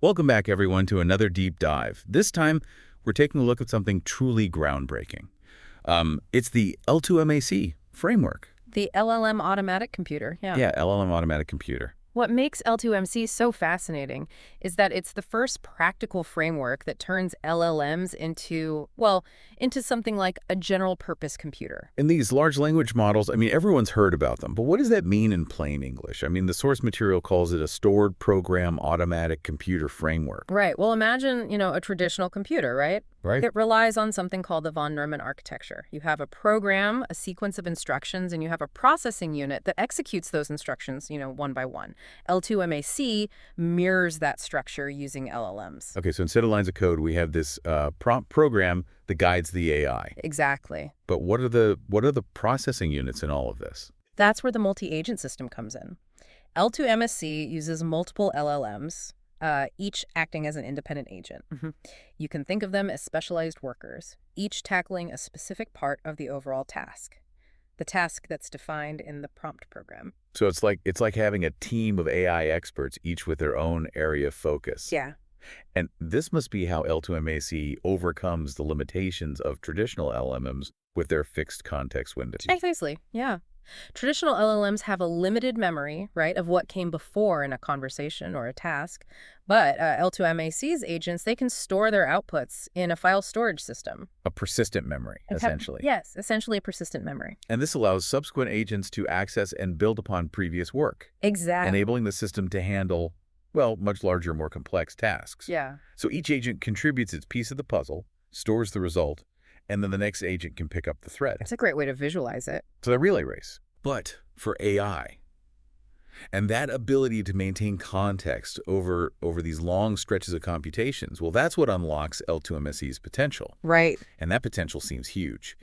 Welcome back, everyone, to another deep dive. This time, we're taking a look at something truly groundbreaking. It's the L2MAC framework. The LLM automatic computer, yeah. Yeah, LLM automatic computer. What makes L2MC so fascinating is that it's the first practical framework that turns LLMs into something like a general-purpose computer. And these large language models, everyone's heard about them, but what does that mean in plain English? The source material calls it a stored program automatic computer framework. Right. Well, imagine, a traditional computer, right? Right. It relies on something called the von Neumann architecture. You have a program, a sequence of instructions, and you have a processing unit that executes those instructions, one by one. L2MAC mirrors that structure using LLMs. Okay, so instead of lines of code, we have this prompt program that guides the AI. Exactly. But what are the processing units in all of this? That's where the multi-agent system comes in. L2MSC uses multiple LLMs, each acting as an independent agent. You can think of them as specialized workers, each tackling a specific part of the overall task, the task that's defined in the prompt program. So it's like having a team of AI experts, each with their own area of focus. Yeah. And this must be how L2MAC overcomes the limitations of traditional LLMs with their fixed context windows. Precisely, yeah. Traditional LLMs have a limited memory, right, of what came before in a conversation or a task. But L2MAC's agents, they can store their outputs in a file storage system. A persistent memory, essentially. Yes, essentially a persistent memory. And this allows subsequent agents to access and build upon previous work. Exactly. Enabling the system to handle, well, much larger, more complex tasks. Yeah. So each agent contributes its piece of the puzzle, stores the result, and then the next agent can pick up the thread. It's a great way to visualize it. So the relay race. But for AI, and that ability to maintain context over these long stretches of computations, well, that's what unlocks L2MSC's potential. Right. And that potential seems huge.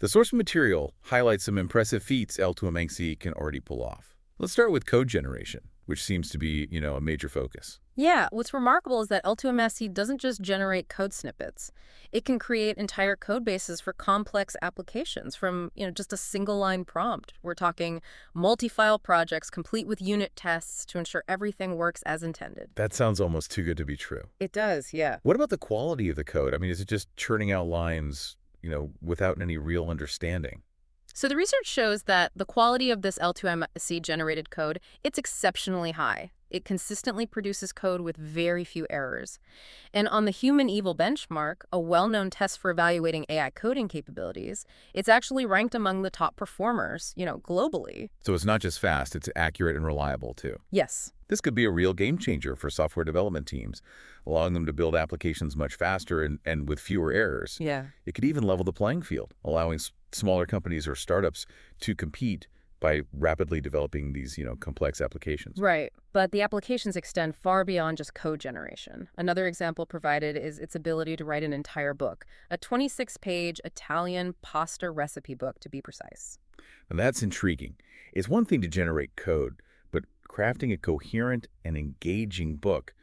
The source material highlights some impressive feats L2MSC can already pull off. Let's start with code generation, which seems to be, a major focus. Yeah, what's remarkable is that L2MSC doesn't just generate code snippets. It can create entire code bases for complex applications from, just a single line prompt. We're talking multi-file projects complete with unit tests to ensure everything works as intended. That sounds almost too good to be true. It does, yeah. What about the quality of the code? Is it just churning out lines, without any real understanding? So the research shows that the quality of this L2MSC generated code, it's exceptionally high. It consistently produces code with very few errors. And on the Human Evil benchmark, a well-known test for evaluating AI coding capabilities, it's actually ranked among the top performers, globally. So it's not just fast, it's accurate and reliable too. Yes. This could be a real game changer for software development teams, allowing them to build applications much faster and with fewer errors. Yeah. It could even level the playing field, allowing smaller companies or startups to compete by rapidly developing these, complex applications. Right. But the applications extend far beyond just code generation. Another example provided is its ability to write an entire book, a 26-page Italian pasta recipe book, to be precise. And that's intriguing. It's one thing to generate code, but crafting a coherent and engaging book,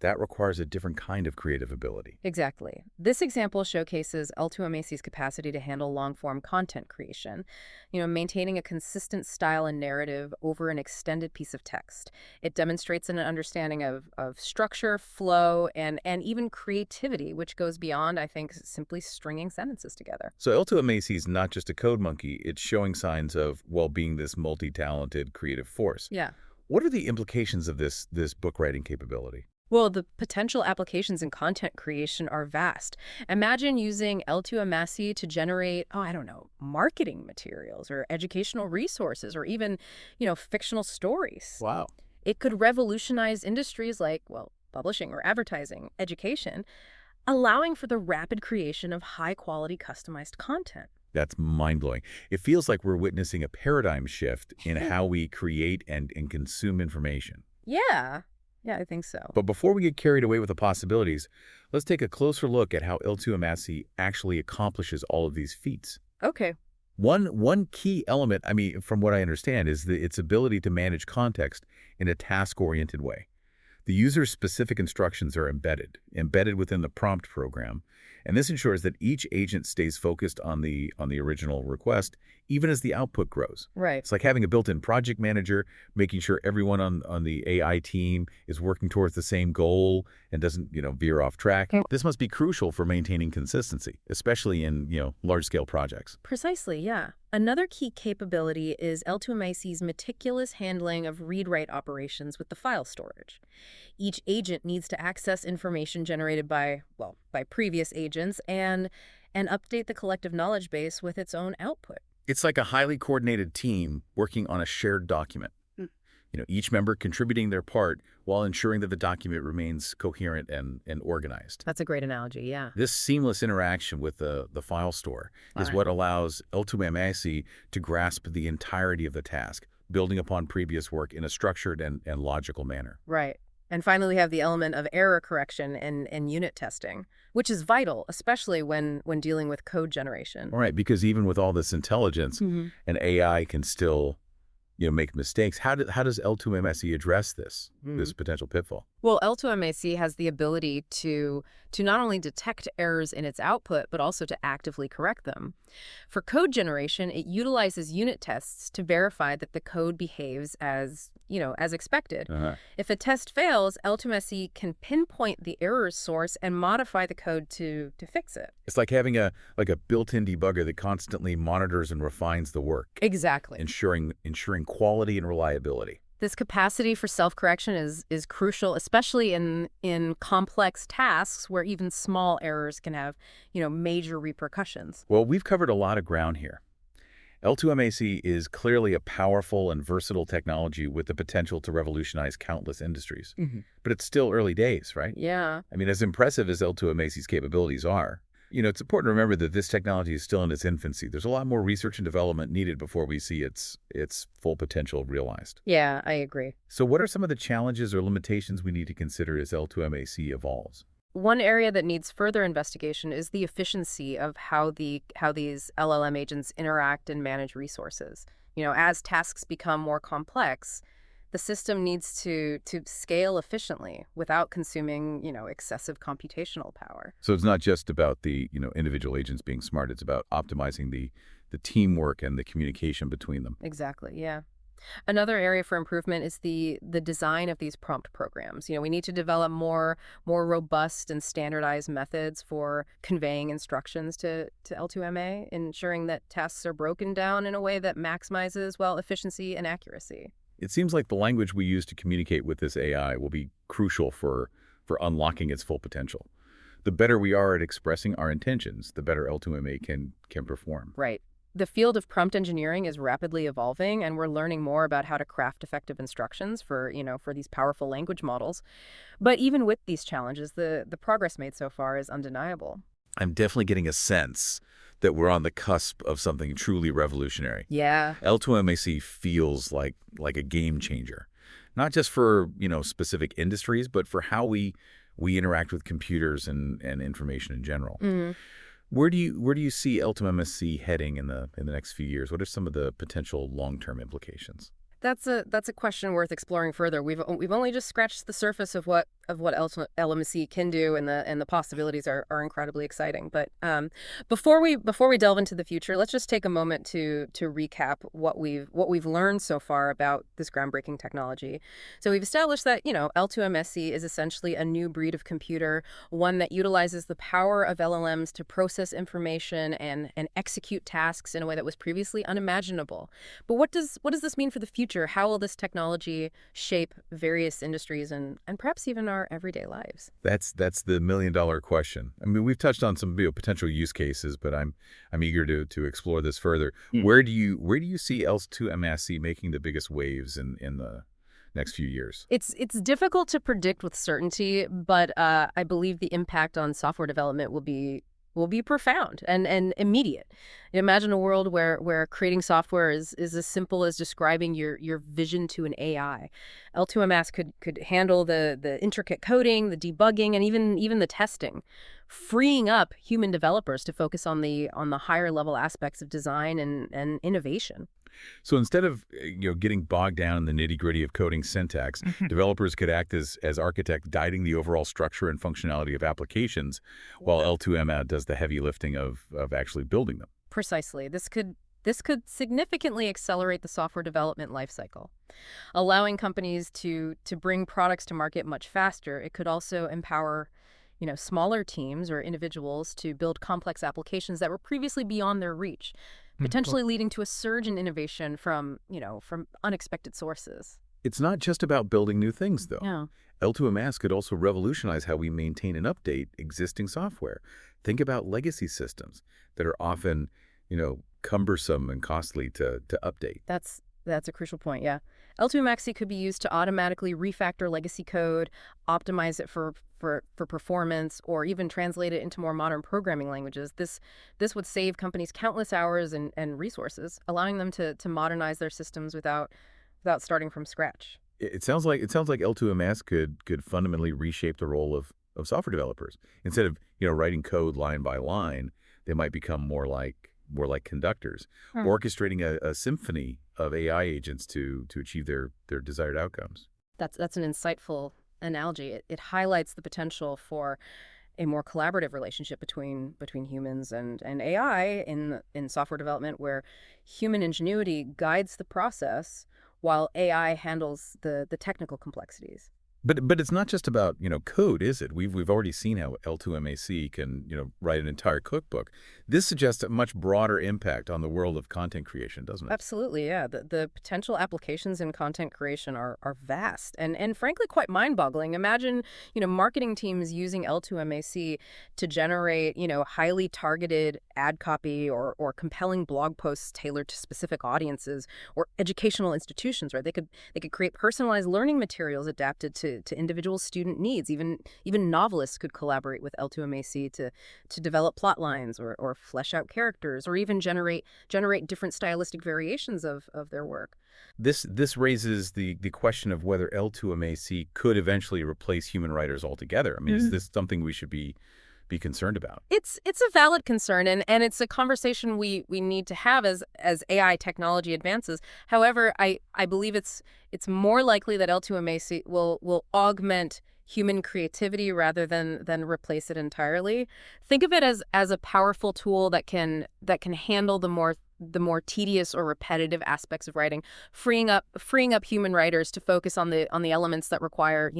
that requires a different kind of creative ability. Exactly. This example showcases L2MAC's capacity to handle long-form content creation, maintaining a consistent style and narrative over an extended piece of text. It demonstrates an understanding of structure, flow, and even creativity, which goes beyond, I think, simply stringing sentences together. So L2MAC is not just a code monkey. It's showing signs of, being this multi-talented creative force. Yeah. What are the implications of this book writing capability? Well, the potential applications in content creation are vast. Imagine using L2MAC to generate, marketing materials or educational resources or even, fictional stories. Wow. It could revolutionize industries like, publishing or advertising, education, allowing for the rapid creation of high-quality customized content. That's mind-blowing. It feels like we're witnessing a paradigm shift in how we create and consume information. Yeah. Yeah, I think so. But before we get carried away with the possibilities, let's take a closer look at how L2MAC actually accomplishes all of these feats. Okay. One key element, from what I understand, is its ability to manage context in a task-oriented way. The user's specific instructions are embedded within the prompt program, And this ensures that each agent stays focused on the original request, even as the output grows. Right. It's like having a built-in project manager, making sure everyone on the AI team is working towards the same goal and doesn't, veer off track. This must be crucial for maintaining consistency, especially in, large-scale projects. Precisely, yeah. Another key capability is L2MAC's meticulous handling of read-write operations with the file storage. Each agent needs to access information generated by previous agents and update the collective knowledge base with its own output. It's like a highly coordinated team working on a shared document. Mm. Each member contributing their part while ensuring that the document remains coherent and organized. That's a great analogy, yeah. This seamless interaction with the file store is what allows L2MAC to grasp the entirety of the task, building upon previous work in a structured and logical manner. Right. And finally, we have the element of error correction and unit testing, which is vital, especially when dealing with code generation. All right, because even with all this intelligence, an AI can still make mistakes. How does L2MAC address this potential pitfall? Well, L2MAC has the ability to not only detect errors in its output, but also to actively correct them. For code generation, it utilizes unit tests to verify that the code behaves as expected. If a test fails, L2MAC can pinpoint the error's source and modify the code to fix it. It's like having a built-in debugger that constantly monitors and refines the work, Exactly. ensuring quality and reliability. This capacity for self-correction is crucial, especially in complex tasks where even small errors can have, major repercussions. Well, we've covered a lot of ground here. L2MAC is clearly a powerful and versatile technology with the potential to revolutionize countless industries. But it's still early days, right? Yeah. I mean, as impressive as L2MAC's capabilities are, it's important to remember that this technology is still in its infancy. There's a lot more research and development needed before we see its full potential realized. Yeah, I agree. So what are some of the challenges or limitations we need to consider as L2MAC evolves? One area that needs further investigation is the efficiency of how these LLM agents interact and manage resources. As tasks become more complex, the system needs to scale efficiently without consuming, excessive computational power. So it's not just about the, individual agents being smart. It's about optimizing the teamwork and the communication between them. Exactly, yeah. Another area for improvement is the design of these prompt programs. We need to develop more robust and standardized methods for conveying instructions to L2MA, ensuring that tasks are broken down in a way that maximizes, efficiency and accuracy. It seems like the language we use to communicate with this AI will be crucial for unlocking its full potential. The better we are at expressing our intentions, the better L2MA can perform. Right. The field of prompt engineering is rapidly evolving, and we're learning more about how to craft effective instructions for these powerful language models. But even with these challenges, the progress made so far is undeniable. I'm definitely getting a sense that we're on the cusp of something truly revolutionary. Yeah. L2MAC feels like a game changer, not just for, specific industries, but for how we interact with computers and information in general. Where do you see L2MAC heading in the next few years? What are some of the potential long-term implications? That's a question worth exploring further. We've only just scratched the surface of what LMC can do, and the possibilities are incredibly exciting. But before we delve into the future, let's just take a moment to recap what we've learned so far about this groundbreaking technology. So we've established that L2MSC is essentially a new breed of computer, one that utilizes the power of LLMs to process information and execute tasks in a way that was previously unimaginable. But what does this mean for the future? How will this technology shape various industries and perhaps even our everyday lives? That's the million-dollar question. I mean, we've touched on some potential use cases, but I'm eager to explore this further. Where do you see L2MAC making the biggest waves in the next few years? It's difficult to predict with certainty, but I believe the impact on software development will be profound and immediate. Imagine a world where creating software is as simple as describing your vision to an AI. L2MAC could handle the intricate coding, the debugging, and even the testing, freeing up human developers to focus on the higher level aspects of design and innovation. So instead of getting bogged down in the nitty-gritty of coding syntax, developers could act as architect, guiding the overall structure and functionality of applications, while L2MAC does the heavy lifting of actually building them. Precisely. This could significantly accelerate the software development lifecycle, allowing companies to bring products to market much faster. It could also empower, smaller teams or individuals to build complex applications that were previously beyond their reach, Well, potentially leading to a surge in innovation from unexpected sources. it's not just about building new things, though. Yeah. L2MS could also revolutionize how we maintain and update existing software. Think about legacy systems that are often, cumbersome and costly to update. That's a crucial point, yeah. L2MAC could be used to automatically refactor legacy code, optimize it for performance, or even translate it into more modern programming languages. This would save companies countless hours and resources, allowing them to modernize their systems without starting from scratch. It sounds like L2MS could fundamentally reshape the role of software developers. Instead of writing code line by line, they might become more like conductors, orchestrating a symphony of AI agents to achieve their desired outcomes. That's an insightful analogy. It highlights the potential for a more collaborative relationship between humans and AI in software development, where human ingenuity guides the process while AI handles the technical complexities. But it's not just about code, is it? We've already seen how L2MAC can write an entire cookbook. This suggests a much broader impact on the world of content creation, doesn't it? Absolutely, yeah. The potential applications in content creation are vast and frankly quite mind-boggling. Imagine, marketing teams using L2MAC to generate, highly targeted ad copy or compelling blog posts tailored to specific audiences or educational institutions, right? They could create personalized learning materials adapted to individual student needs. Even novelists could collaborate with L2MAC to develop plot lines or flesh out characters or even generate different stylistic variations of their work. This raises the question of whether L2MAC could eventually replace human writers altogether. I mean, is this something we should be concerned about? It's a valid concern and it's a conversation we need to have as AI technology advances. However, I believe it's more likely that L2MAC will augment human creativity rather than replace it entirely. Think of it as a powerful tool that can handle the more tedious or repetitive aspects of writing, freeing up human writers to focus on the elements that require,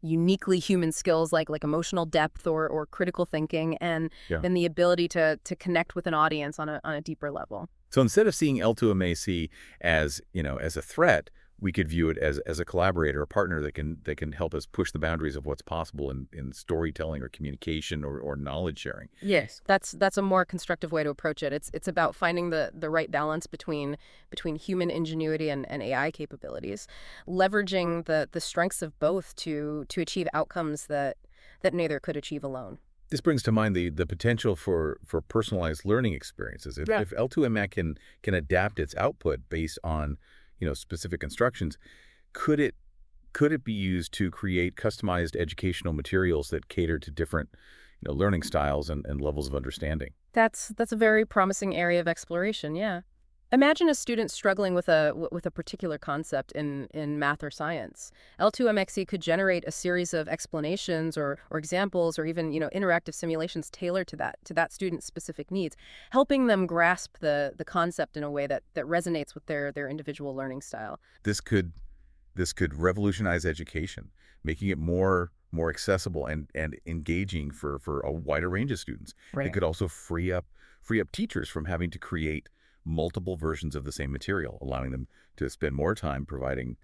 uniquely human skills like emotional depth or critical thinking and Yeah. then the ability to connect with an audience on a deeper level. So instead of seeing L2MAC as a threat, we could view it as a collaborator, a partner that can help us push the boundaries of what's possible in storytelling or communication or knowledge sharing. Yes, that's a more constructive way to approach it. It's about finding the right balance between human ingenuity and AI capabilities, leveraging the strengths of both to achieve outcomes that neither could achieve alone. This brings to mind the potential for personalized learning experiences. If, Yeah. if L2MAC can adapt its output based on specific instructions, could it be used to create customized educational materials that cater to different learning styles and levels of understanding? That's a very promising area of exploration, yeah. Imagine a student struggling with a particular concept in math or science. L2MXE could generate a series of explanations or examples or even, interactive simulations tailored to that student's specific needs, helping them grasp the concept in a way that resonates with their individual learning style. This could revolutionize education, making it more accessible and engaging for a wider range of students. It Right. could also free up teachers from having to create multiple versions of the same material, allowing them to spend more time providing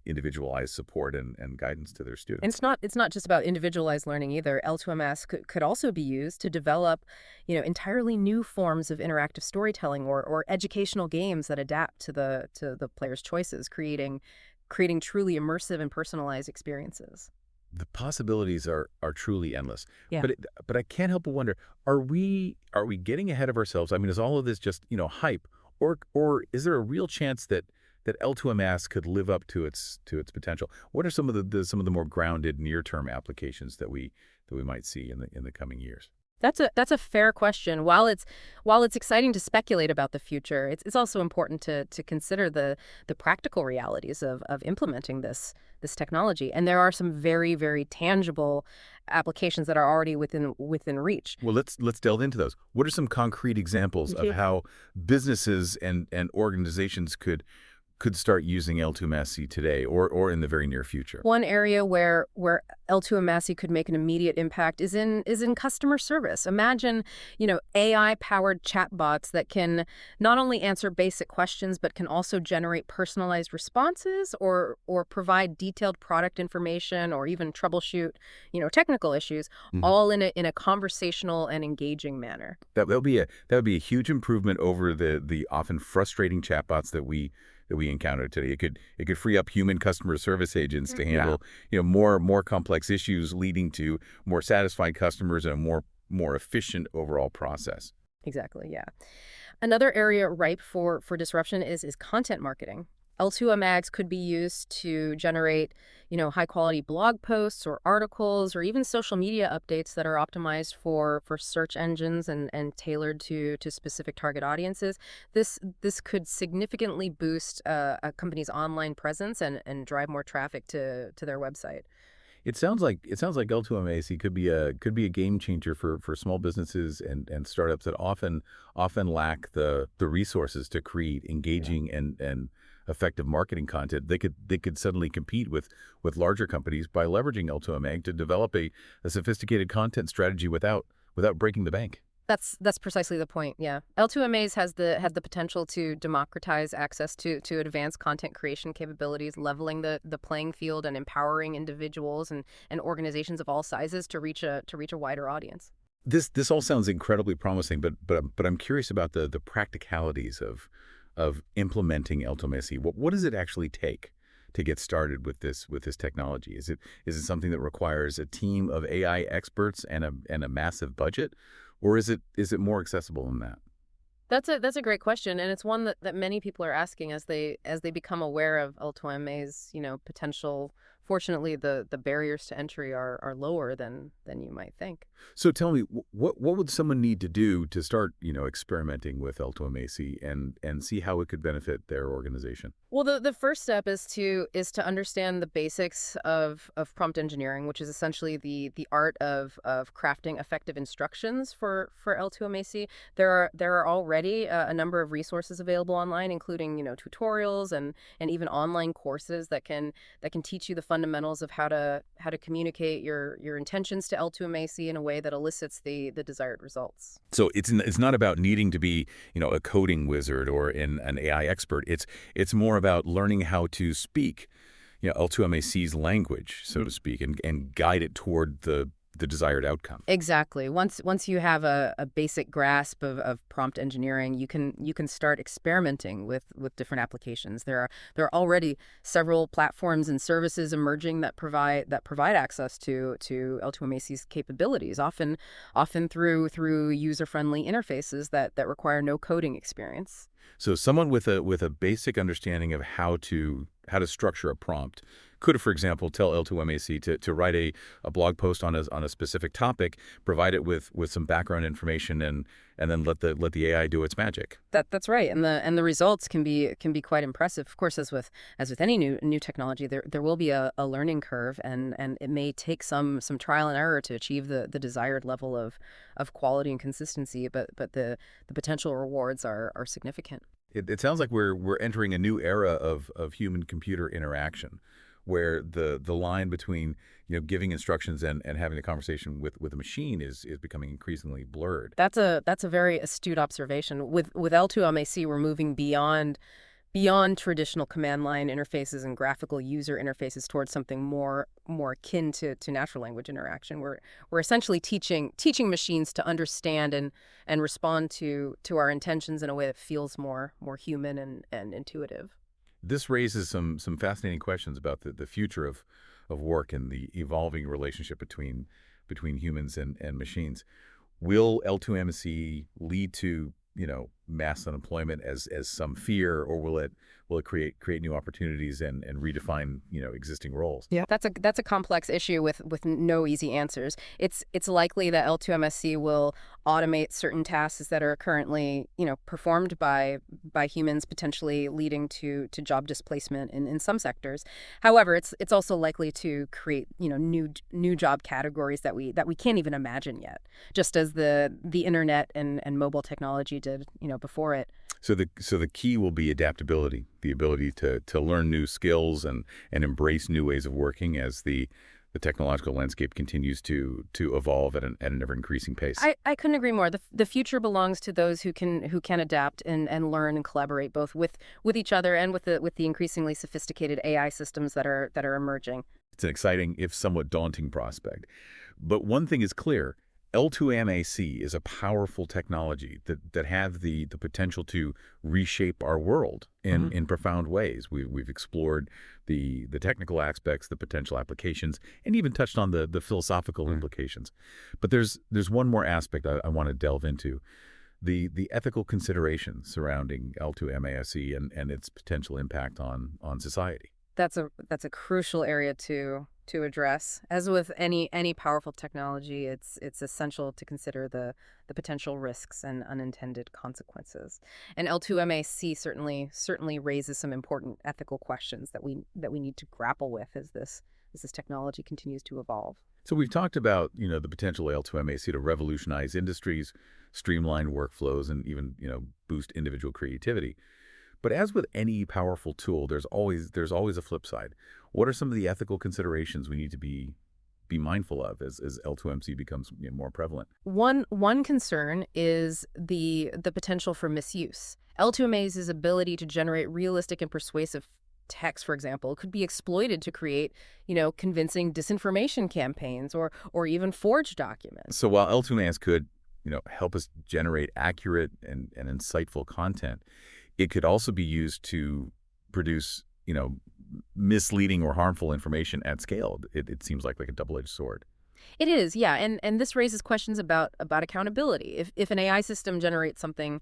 individualized support and guidance to their And students. it's not just about individualized learning either. L2MS could also be used to develop, entirely new forms of interactive storytelling or educational games that adapt to the player's choices, creating truly immersive and personalized experiences. The possibilities are truly endless. Yeah. But I can't help but wonder, are we getting ahead of ourselves? I mean, is all of this just hype, or is there a real chance that L2MS could live up to its potential? What are some of the more grounded near-term applications that we might see in the coming years? That's a fair question. While it's exciting to speculate about the future, it's also important to consider the practical realities of implementing this technology. And there are some very, very tangible applications that are already within reach. Well, let's delve into those. What are some concrete examples of how businesses and organizations could start using L2MAC today or in the very near future? One area where L2MAC could make an immediate impact is in customer service. Imagine, AI-powered chatbots that can not only answer basic questions but can also generate personalized responses or provide detailed product information or even troubleshoot, technical issues, Mhm. all in a conversational and engaging manner. That would be a huge improvement over the often frustrating chatbots that we encounter today. It could free up human customer service agents to Yeah. handle more complex issues, leading to more satisfied customers and a more efficient overall process. Exactly, yeah. Another area ripe for disruption is content marketing. L2MAGs could be used to generate, high quality blog posts or articles or even social media updates that are optimized for search engines and tailored to specific target audiences. This could significantly boost a company's online presence and drive more traffic to their website. It sounds like L2MAC could be a game changer for small businesses and startups that often lack the resources to create Yeah. engaging and effective marketing content. They could suddenly compete with larger companies by leveraging L2MAC to develop a sophisticated content strategy without breaking the bank. That's precisely the point. Yeah, L2MAs has the potential to democratize access to advanced content creation capabilities, leveling the playing field and empowering individuals and organizations of all sizes to reach a wider audience. This all sounds incredibly promising, but I'm curious about the practicalities of implementing L2MAC. What does it actually take to get started with this technology? Is it something that requires a team of AI experts and a massive budget, or is it more accessible than that? That's a great question, and it's one that many people are asking as they become aware of L2MA's potential. Fortunately, the barriers to entry are lower than you might think. So tell me, what would someone need to do to start experimenting with L2MAC and see how it could benefit their organization? Well, the first step is to understand the basics of prompt engineering, which is essentially the art of crafting effective instructions for L2MAC. There are already a number of resources available online, including tutorials and even online courses that can teach you the fundamentals of how to communicate your intentions to L2MAC in a way that elicits the desired results. So it's not about needing to be a coding wizard or an AI expert. It's more about learning how to speak L2MAC's language, so to speak, and guide it toward the desired outcome. Exactly. Once you have a basic grasp of prompt engineering, you can start experimenting with different applications. There are already several platforms and services emerging that provide access to L2MAC's capabilities, often through user-friendly interfaces that require no coding experience. So someone with a basic understanding of how to structure a prompt could, for example, tell L2MAC to write a blog post on a specific topic, provide it with some background information, and then let the AI do its magic. That's right, and the results can be quite impressive. Of course, as with any new technology, there will be a learning curve, and it may take some trial and error to achieve the desired level of quality and consistency. But the potential rewards are significant. It sounds like we're entering a new era of human computer interaction, where the line between giving instructions and having a conversation with a machine is becoming increasingly blurred. That's a very astute observation. With L2MAC, we're moving beyond traditional command line interfaces and graphical user interfaces towards something more akin to natural language interaction. We're essentially teaching machines to understand and respond to our intentions in a way that feels more human and intuitive. This raises some fascinating questions about the future of work and the evolving relationship between humans and machines. Will L2MC lead to mass unemployment as some fear, or will it create new opportunities and redefine existing roles? Yeah. That's a complex issue with no easy answers. It's likely that L2MSC will automate certain tasks that are currently, performed by humans, potentially leading to job displacement in some sectors. However, it's also likely to create, new job categories that we can't even imagine yet, just as the internet and mobile technology did, before it. So the key will be adaptability, the ability to learn new skills and embrace new ways of working as the technological landscape continues to evolve at an ever increasing pace. I couldn't agree more. The future belongs to those who can adapt and learn and collaborate both with each other and with the increasingly sophisticated AI systems that are emerging. It's an exciting, if somewhat daunting prospect. But one thing is clear. L2MAC is a powerful technology that have the potential to reshape our world in profound ways. We've explored the technical aspects, the potential applications, and even touched on the philosophical implications. But there's one more aspect I want to delve into, the ethical considerations surrounding L2MAC and its potential impact on society. That's a crucial area to address. As with any powerful technology, it's essential to consider the potential risks and unintended consequences. And L2MAC certainly raises some important ethical questions that we need to grapple with as this technology continues to evolve. So we've talked about, the potential L2MAC to revolutionize industries, streamline workflows, and even, boost individual creativity. But as with any powerful tool, there's always a flip side. What are some of the ethical considerations we need to be mindful of as L2MC becomes more prevalent? One concern is the potential for misuse. L2MA's ability to generate realistic and persuasive text, for example, could be exploited to create, convincing disinformation campaigns or even forged documents. So while L2MS could, help us generate accurate and insightful content, it could also be used to produce, misleading or harmful information at scale. It seems like a double-edged sword. It is, yeah, and this raises questions about accountability. If an AI system generates something,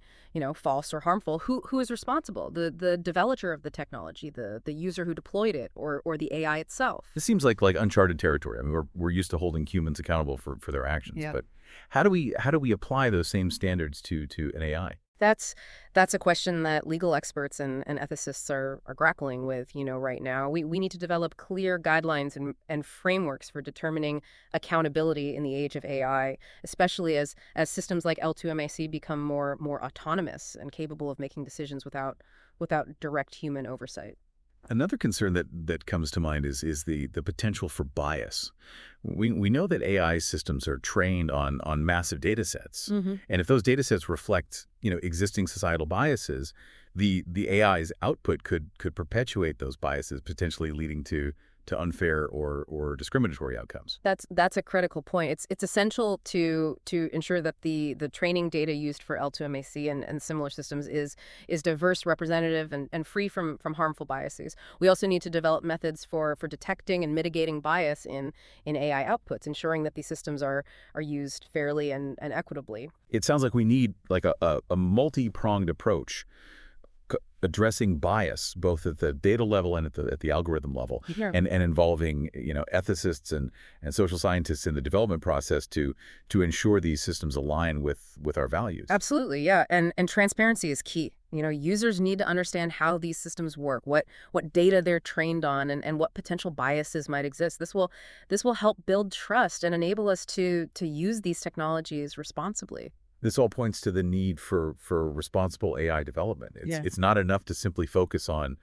false or harmful, who is responsible? The developer of the technology, the user who deployed it, or the AI itself? This seems like uncharted territory. I mean, we're used to holding humans accountable for their actions, Yeah. but how do we apply those same standards to an AI? That's a question that legal experts and ethicists are grappling with, right now. We need to develop clear guidelines and frameworks for determining accountability in the age of AI, especially as systems like L2MAC become more autonomous and capable of making decisions without direct human oversight. Another concern that comes to mind is the potential for bias. We know that AI systems are trained on massive data sets. And if those data sets reflect, existing societal biases, the AI's output could perpetuate those biases, potentially leading to unfair or discriminatory outcomes. That's a critical point. It's essential to ensure that the training data used for L2MAC and similar systems is diverse, representative, and free from harmful biases. We also need to develop methods for detecting and mitigating bias in AI outputs, ensuring that these systems are used fairly and equitably. It sounds like we need a multi-pronged approach addressing bias both at the data level and at the algorithm level, Yeah. and involving ethicists and social scientists in the development process to ensure these systems align with our values. Absolutely, yeah. And transparency is key. Users need to understand how these systems work, what data they're trained on, and what potential biases might exist. This will help build trust and enable us to use these technologies responsibly. This all points to the need for responsible AI development. It's not enough to simply focus on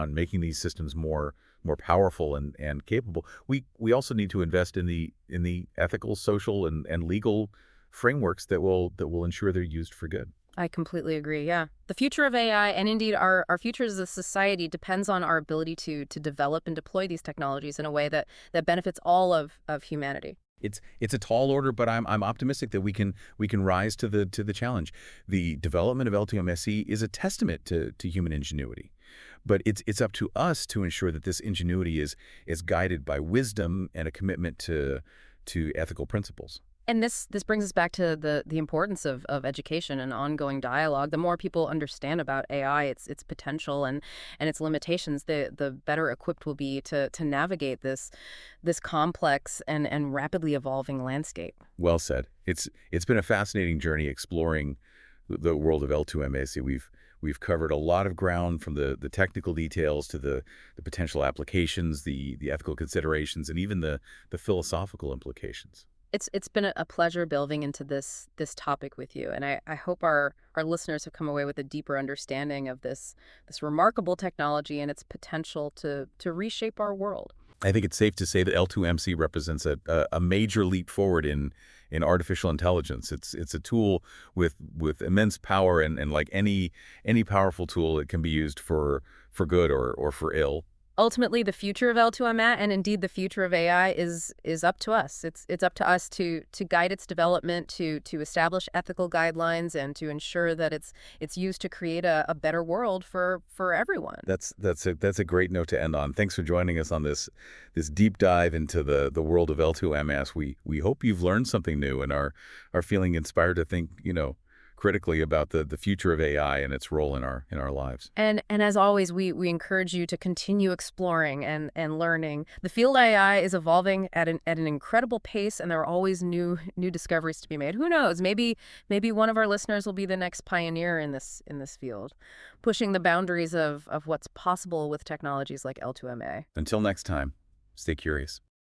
making these systems more powerful and capable. We also need to invest in the ethical, social, and legal frameworks that will ensure they're used for good. I completely agree, yeah. The future of AI, and indeed our future as a society, depends on our ability to develop and deploy these technologies in a way that benefits all of humanity. It's a tall order, but I'm optimistic that we can rise to the challenge. The development of LTMSE is a testament to human ingenuity, but it's up to us to ensure that this ingenuity is guided by wisdom and a commitment to to ethical principles. And this brings us back to the importance of education and ongoing dialogue. The more people understand about AI, its potential and its limitations, the better equipped we'll be to navigate this complex and rapidly evolving landscape. Well said. It's been a fascinating journey exploring the world of L2MAC. We've covered a lot of ground, from the technical details to the potential applications, the ethical considerations, and even the philosophical implications. It's been a pleasure delving into this topic with you, and I hope our listeners have come away with a deeper understanding of this remarkable technology and its potential to reshape our world. I think it's safe to say that L2MC represents a major leap forward in artificial intelligence. It's a tool with immense power, and like any powerful tool, it can be used for good or for ill. Ultimately, the future of L2MAT, and indeed the future of AI, is up to us. It's up to us to guide its development, to establish ethical guidelines, and to ensure that it's used to create a better world for everyone. That's a great note to end on. Thanks for joining us on this deep dive into the world of L2MS. We hope you've learned something new and are feeling inspired to think, critically about the future of AI and its role in our lives. And as always, we encourage you to continue exploring and learning. The field of AI is evolving at an incredible pace, and there are always new discoveries to be made. Who knows? Maybe one of our listeners will be the next pioneer in this field, pushing the boundaries of what's possible with technologies like L2MA. Until next time, stay curious.